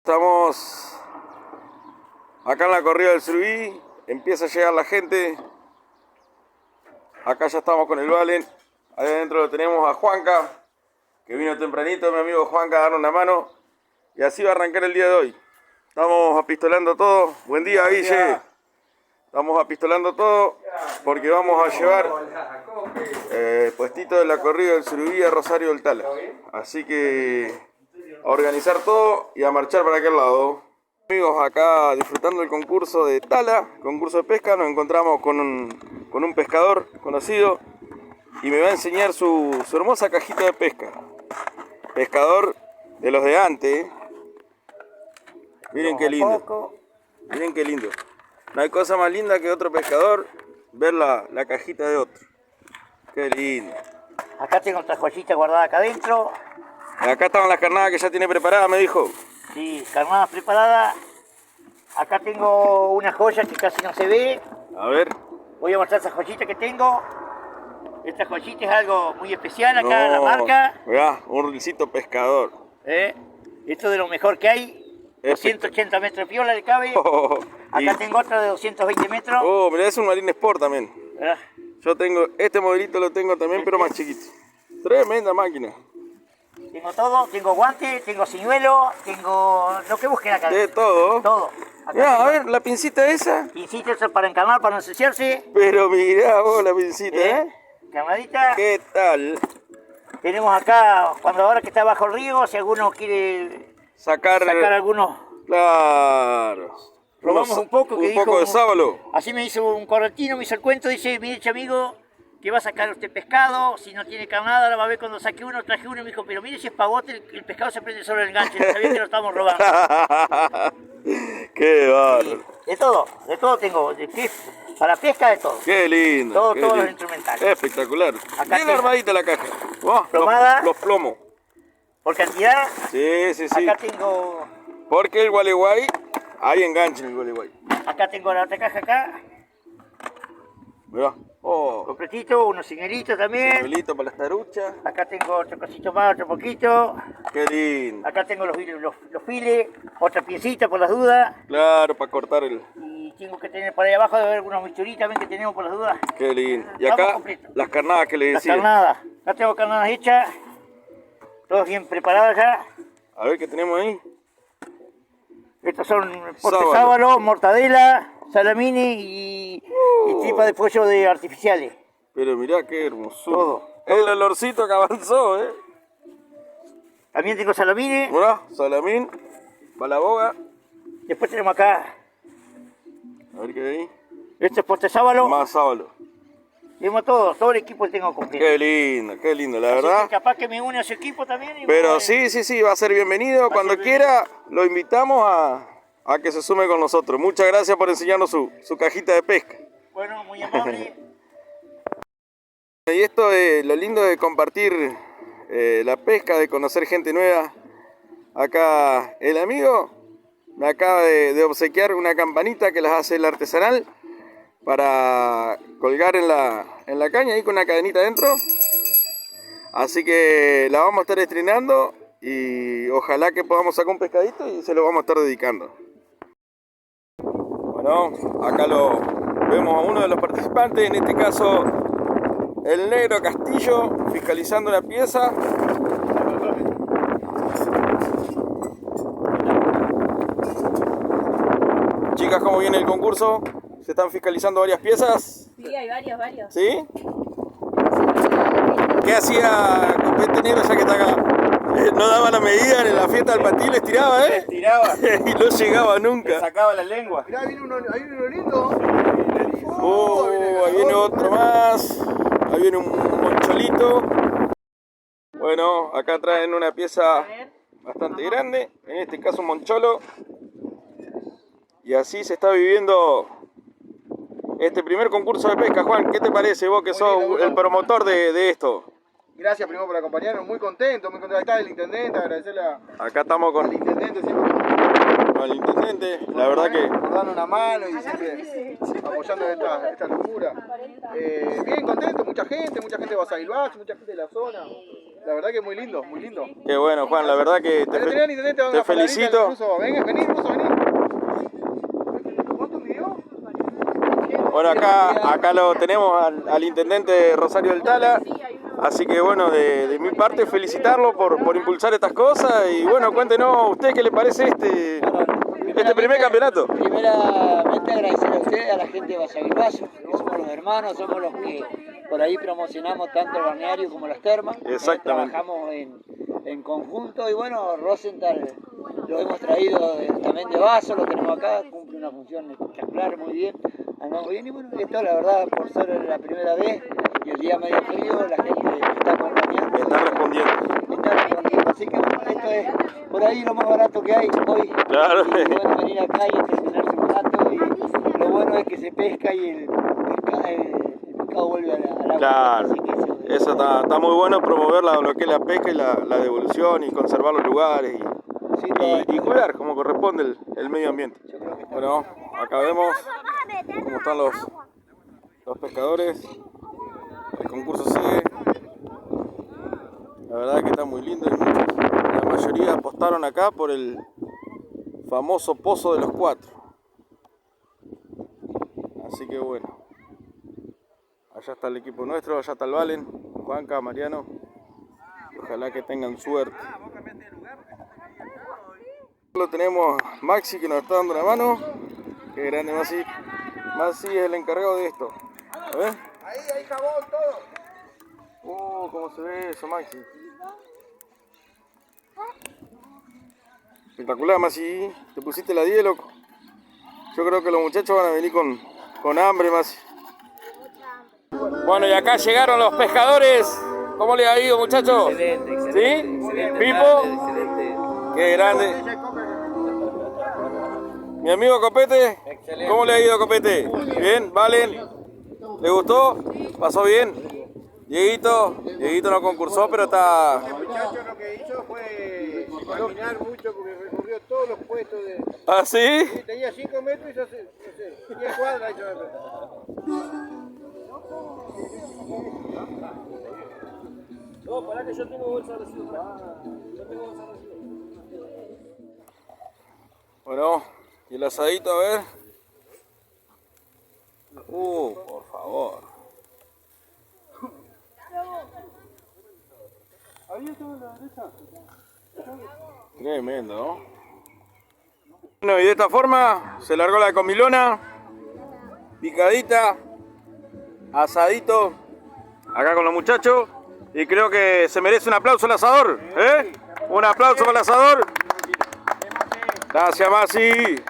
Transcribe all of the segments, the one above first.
Estamos acá en la corrida del Surubí, empieza a llegar la gente. Acá ya estamos con el Valen. Ahí adentro lo tenemos a Juanca, que vino tempranito, mi amigo Juanca, a darnos una mano. Y así va a arrancar el día de hoy. Estamos apistolando todo. Buen día, Guille. Estamos apistolando todo porque vamos a llevar puestito de la corrida del Surubí a Rosario del Tala. Así que a organizar todo y a marchar para aquel lado. Amigos, acá disfrutando el concurso de Tala, concurso de pesca, nos encontramos con un pescador conocido y me va a enseñar su hermosa cajita de pesca. Pescador de los de antes. Miren qué lindo. Miren qué lindo. No hay cosa más linda que otro pescador ver la cajita de otro. Qué lindo. Acá tengo otra joyita guardada acá adentro. Acá estaban las carnadas que ya tiene preparadas, me dijo. Sí, carnadas preparadas. Acá tengo una joya que casi no se ve. A ver. Voy a mostrar esa joyita que tengo. Esta joyita es algo muy especial acá en la marca. Mirá, un rilcito pescador. Esto es de lo mejor que hay. 280 metros de piola le cabe. Acá tengo otra de 220 metros. Oh, mirá, es un Marine Sport también. Yo tengo, este modelito lo tengo también, pero más chiquito. Tremenda máquina. Tengo todo, tengo guantes, tengo señuelo, tengo lo que busquen acá. De todo. Todo. Mirá, a ver, la pincita esa. Pincita esa para encarnar, para no ensuciarse. Pero mirá vos la pincita, Carnadita. ¿Qué tal? Tenemos acá, ahora que está bajo el río, si alguno quiere sacar algunos. Claro. Probamos un poco. Un poco de sábalo. Así me hizo un correntino, me hizo el cuento, dice, mire amigo, que va a sacar usted pescado, si no tiene carnada, la va a ver cuando saque uno, traje uno, y me dijo, pero mire si es pavote, el pescado se prende sobre el enganche, no sabía que lo estamos robando. Qué bárbaro. De todo tengo, para pesca de todo. Qué lindo. Todos los instrumentales. Espectacular. Acá Bien armadita la caja. Plomada. Los plomos. Por cantidad. Sí. Acá tengo. Porque el gualeguay, hay enganche en el gualeguay. Acá tengo la otra caja acá. Mirá. Completito, unos señuelitos también. Señuelito para las taruchas. Acá tengo otro cosito más, otro poquito. Qué lindo. Acá tengo los files, otra piecita por las dudas. Claro, para cortar el... Y tengo que tener por ahí abajo, de ver algunos michuritas también que tenemos por las dudas. Qué lindo. Y acá las carnadas que le decía. Las carnadas. Acá tengo carnadas hechas. Todas bien preparadas ya. A ver qué tenemos ahí. Estos son sábalo, mortadela, salamini y tripa de pollo de artificiales. Pero mirá qué hermoso. Todo. El olorcito que avanzó, También tengo salamini. Mirá, salamín, balaboga. Después tenemos acá. A ver qué hay ahí. Este es poste sábalo. Más sábalo. Tenemos todo el equipo que tengo completo. Qué lindo, la verdad. Que capaz que me une a su equipo también. Pero sí, va a ser bienvenido. Cuando quiera, lo invitamos a que se sume con nosotros. Muchas gracias por enseñarnos su cajita de pesca. Bueno, muy amable. Y esto es lo lindo de compartir la pesca, de conocer gente nueva. Acá el amigo me acaba de obsequiar una campanita que las hace el artesanal para colgar en la caña ahí con una cadenita adentro. Así que la vamos a estar estrenando y ojalá que podamos sacar un pescadito y se lo vamos a estar dedicando. Bueno, acá lo vemos a uno de los participantes, en este caso el Negro Castillo, fiscalizando una pieza. Chicas, ¿cómo viene el concurso? ¿Se están fiscalizando varias piezas? Sí, hay varias. ¿Sí? ¿Qué hacía Copete Negro ya que está acá? No daba la medida en la fiesta del patín, les tiraba, Les tiraba. Y no llegaba nunca. Le sacaba la lengua. Mirá, ahí viene uno lindo. Ahí viene otro más. Ahí viene un moncholito. Bueno, acá traen una pieza bastante grande. En este caso un moncholo. Y así se está viviendo este primer concurso de pesca. Juan, ¿qué te parece vos que sos el promotor de esto? Gracias primero por acompañarnos, muy contento. Ahí está el intendente, agradecerle Acá estamos con al intendente siempre. Con el intendente, la verdad que... Por darnos una mano y siempre apoyando esta locura. Bien contento, mucha gente de Basavilbache, mucha gente de la zona. la verdad que muy lindo, muy lindo. Qué bueno, Juan, la verdad que te felicito. Vení, Ruso, vení. Bueno, acá lo tenemos al intendente de Rosario del Tala, así que bueno, de mi parte felicitarlo por impulsar estas cosas y bueno, cuéntenos, ¿usted qué le parece este primer campeonato? Primeramente agradecer a ustedes, a la gente de Basavilbaso, que somos los hermanos, somos los que por ahí promocionamos tanto el balneario como las termas. Exactamente. Trabajamos en conjunto y bueno, Rosenthal lo hemos traído también de Vaso, lo tenemos acá, cumple una función espectacular, muy bien, andamos bien y bueno, esto la verdad por ser la primera vez y el día medio frío, la gente está acompañando. Está respondiendo. Así que bueno, esto es por ahí lo más barato que hay hoy. Claro. Y bueno, venir acá y entretenerse un rato y lo bueno es que se pesca y el pescado vuelve al agua. Claro, Así que eso está muy bueno, promover lo que es la pesca y la devolución y conservar los lugares y cuidar como corresponde el medio ambiente. Bueno, acá vemos cómo están los pescadores, el concurso sigue, la verdad que está muy lindo, la mayoría apostaron acá por el famoso Pozo de los Cuatro, así que bueno. Allá está el equipo nuestro, allá está el Valen, Juanca, Mariano. Ojalá que tengan suerte. Lo tenemos Maxi que nos está dando la mano. Qué grande Maxi. Maxi es el encargado de esto. A ver. Ahí jabón, todo. Cómo se ve eso, Maxi. Espectacular, Maxi. Te pusiste la 10, loco. Yo creo que los muchachos van a venir con hambre, Maxi. Bueno, y acá llegaron los pescadores. ¿Cómo les ha ido, muchachos? Excelente. ¿Sí? Excelente. ¿Pipo? Excelente. Qué grande. Mi amigo Copete. Excelente. ¿Cómo le ha ido, Copete? ¿Bien? ¿Valen? ¿Le gustó? ¿Pasó bien? Dieguito no concursó, pero está... El muchacho lo que hizo fue caminar mucho porque recorrió todos los puestos de... ¿Ah, sí? Sí, tenía 5 metros y hizo, no sé, 10 cuadras hizo. No, pará que yo tengo bolsa de residuos. Yo tengo bolsa de residuos. Bueno, y el asadito, a ver. Por favor. Tremendo, ¿no? Bueno, y de esta forma se largó la comilona, picadita, asadito, acá con los muchachos, y creo que se merece un aplauso el asador, ¿eh? Un aplauso para el asador. Gracias, Masi.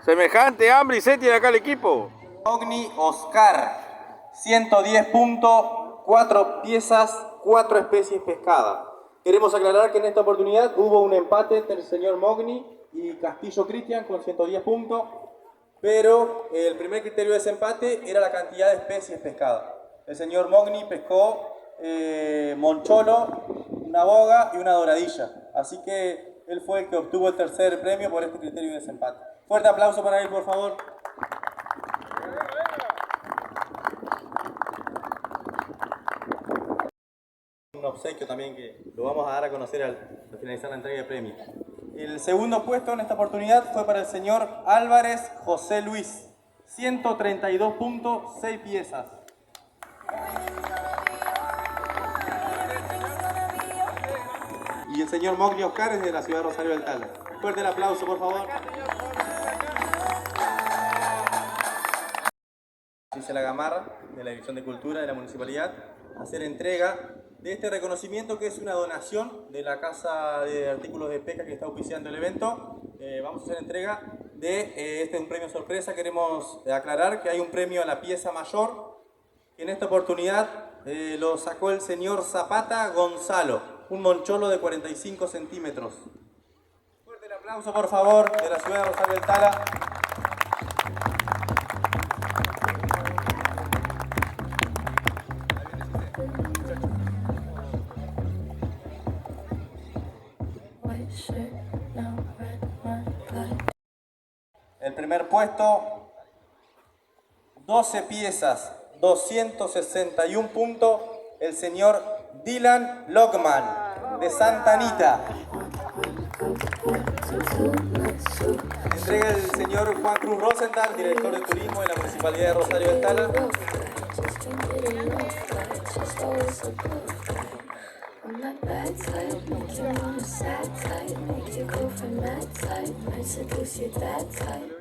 Semejante hambre y sed tiene acá el equipo. Mogni Oscar, 110 puntos, 4 piezas, 4 especies pescadas. Queremos aclarar que en esta oportunidad hubo un empate entre el señor Mogni y Castillo Cristian con 110 puntos, pero el primer criterio de ese empate era la cantidad de especies pescadas. El señor Mogni pescó moncholo, una boga y una doradilla, así que él fue el que obtuvo el tercer premio por este criterio de desempate. Fuerte aplauso para él, por favor. Un obsequio también que lo vamos a dar a conocer al finalizar la entrega de premios. El segundo puesto en esta oportunidad fue para el señor Álvarez José Luis, 132 puntos, 6 piezas. Y el señor Mogni Oscar es de la ciudad de Rosario del Tala. Fuerte el aplauso, por favor. Dice la Gamarra, de la Dirección de Cultura de la Municipalidad, hacer entrega de este reconocimiento que es una donación de la Casa de Artículos de Pesca que está auspiciando el evento. Vamos a hacer entrega de este es un premio sorpresa. Queremos aclarar que hay un premio a la pieza mayor, que en esta oportunidad lo sacó el señor Zapata Gonzalo, un moncholo de 45 centímetros. Fuerte el aplauso, por favor, de la ciudad de Rosario del Tala. El primer puesto, 12 piezas, 261 puntos, el señor Dylan Lockman, de Santa Anita. Entrega el señor Juan Cruz Rosenthal, director de turismo de la Municipalidad de Rosario de Tala. On that bad side, make you on a sad side, make you go from that side, might seduce you that side.